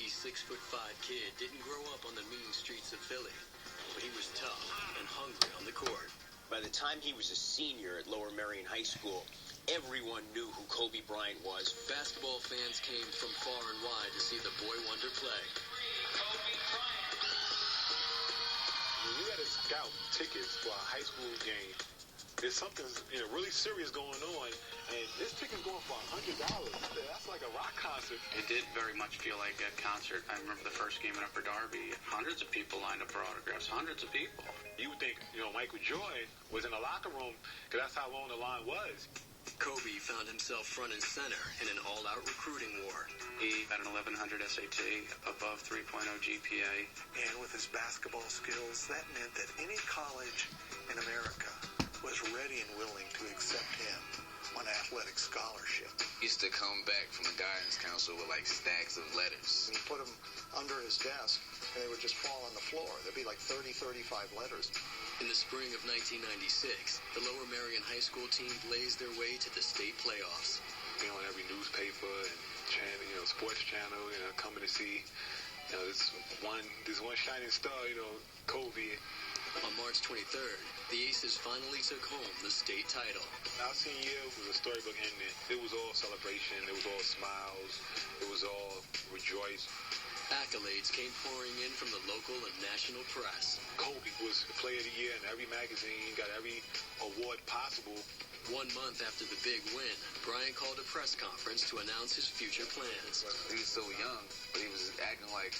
Kobe's 6'5" kid didn't grow up on the mean streets of Philly, but he was tough and hungry on the court. By the time he was a senior at Lower Merion High School, everyone knew who Kobe Bryant was. Basketball fans came from far and wide to see the boy wonder play. Kobe Bryant. When you got to scout tickets for a high school game, there's something really serious going on, and this ticket's going for $100. That's like a rock concert. It did very much feel like a concert. I remember the first game in Upper Darby, hundreds of people lined up for autographs, hundreds of people. You would think, Michael Jordan was in the locker room, because that's how long the line was. Kobe found himself front and center in an all-out recruiting war. He had an 1100 SAT, above 3.0 GPA. And with his basketball skills, that meant that any college in America was ready and willing to accept him on athletic scholarship. He used to come back from the guidance council with like stacks of letters. And he put them under his desk, and they would just fall on the floor. There'd be like 30, 35 letters. In the spring of 1996, the Lower Merion High School team blazed their way to the state playoffs. Be on every newspaper and channel, sports channel, coming to see, this one shining star, Kobe. On March 23rd, the Aces finally took home the state title. Our senior year was a storybook ending. It was all celebration. It was all smiles. It was all rejoice. Accolades came pouring in from the local and national press. Kobe was the player of the year in every magazine, got every award possible. 1 month after the big win, Bryant called a press conference to announce his future plans. He was so young, but he was acting like,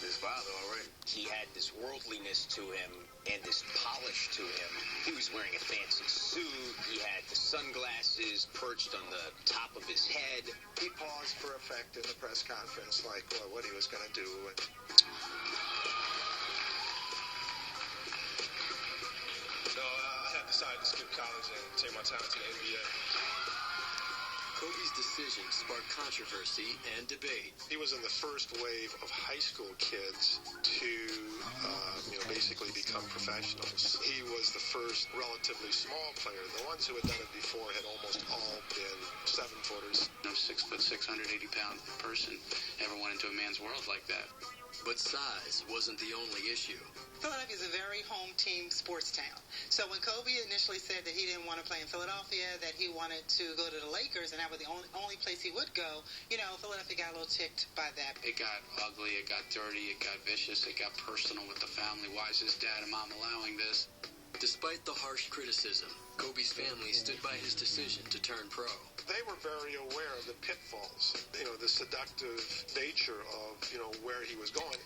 his father already. He had this worldliness to him and this polish to him. He was wearing a fancy suit. He had the sunglasses perched on the top of his head. He paused for effect in the press conference, like what he was going to do. I decided to skip college and take my time to the NBA. Kobe's decision sparked controversy and debate. He was in the first wave of high school kids to, basically become professionals. He was the first relatively small player. The ones who had done it before had almost all been 7-footers. No 6'6", 180-pound person ever went into a man's world like that. But size wasn't the only issue. Philadelphia is a very home team sports town. So when Kobe initially said that he didn't want to play in Philadelphia, that he wanted to go to the Lakers, and that was the only place he would go, Philadelphia got a little ticked by that. It got ugly, it got dirty, it got vicious, it got personal with the family. Why is his dad and mom allowing this? Despite the harsh criticism, Kobe's family stood by his decision to turn pro. They were very aware of the pitfalls, the seductive nature of, where he was going.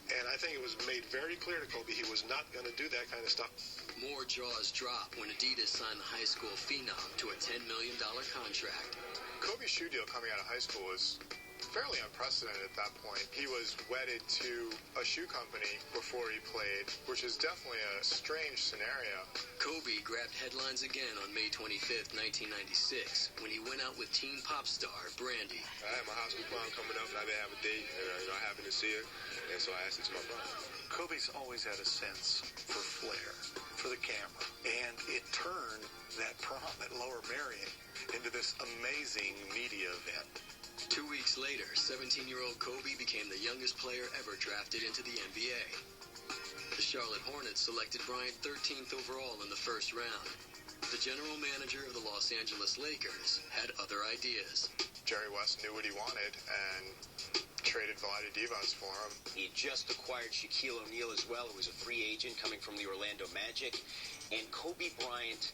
And I think it was made very clear to Kobe he was not going to do that kind of stuff. More jaws dropped when Adidas signed the high school phenom to a $10 million contract. Kobe's shoe deal coming out of high school was fairly unprecedented at that point. He was wedded to a shoe company before he played, which is definitely a strange scenario. Kobe grabbed headlines again on May 25th, 1996, when he went out with teen pop star Brandy. I had my high school prom coming up, and I didn't have a date, and I happened to see her, and so I asked her to my prom. Kobe's always had a sense for flair, for the camera, and it turned that prom at Lower Merion into this amazing media event. 2 weeks later, 17-year-old Kobe became the youngest player ever drafted into the NBA. The Charlotte Hornets selected Bryant 13th overall in the first round. The general manager of the Los Angeles Lakers had other ideas. Jerry West knew what he wanted and traded Vlade Divac for him. He had just acquired Shaquille O'Neal as well, who was a free agent coming from the Orlando Magic. And Kobe Bryant,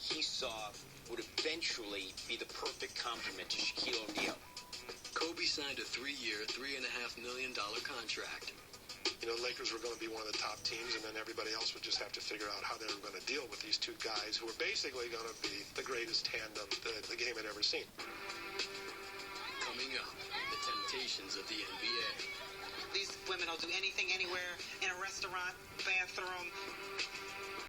he saw, would eventually be the perfect complement to Shaquille O'Neal. Kobe signed a 3-year, $3.5 million contract. Lakers were going to be one of the top teams, and then everybody else would just have to figure out how they were going to deal with these two guys who were basically going to be the greatest tandem the game had ever seen. Coming up, the temptations of the NBA. These women will do anything, anywhere, in a restaurant, bathroom.